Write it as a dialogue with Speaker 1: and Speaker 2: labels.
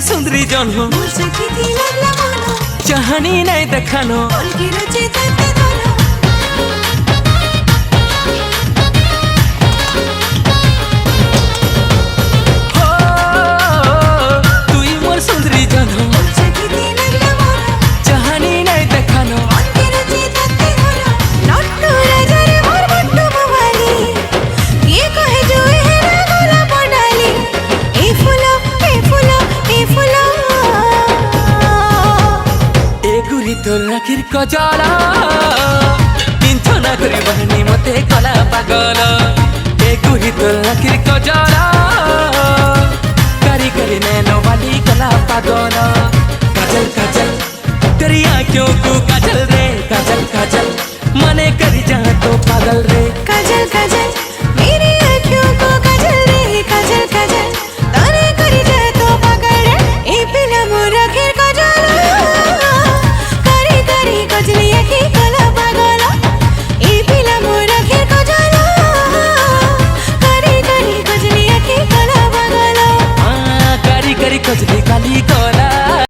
Speaker 1: सुंदरी जन्म चाहनी नहीं देखानो तोर आखिर कजला किंतु ना करी बहनी मते कला पागल गुरी तोर आखिर कजला करी करी नैनो वाली कला पागल काजल काजल तेरी आँखों को काजल रे काजल काजल मने करी जहाँ तो पागल रे
Speaker 2: काजल काजल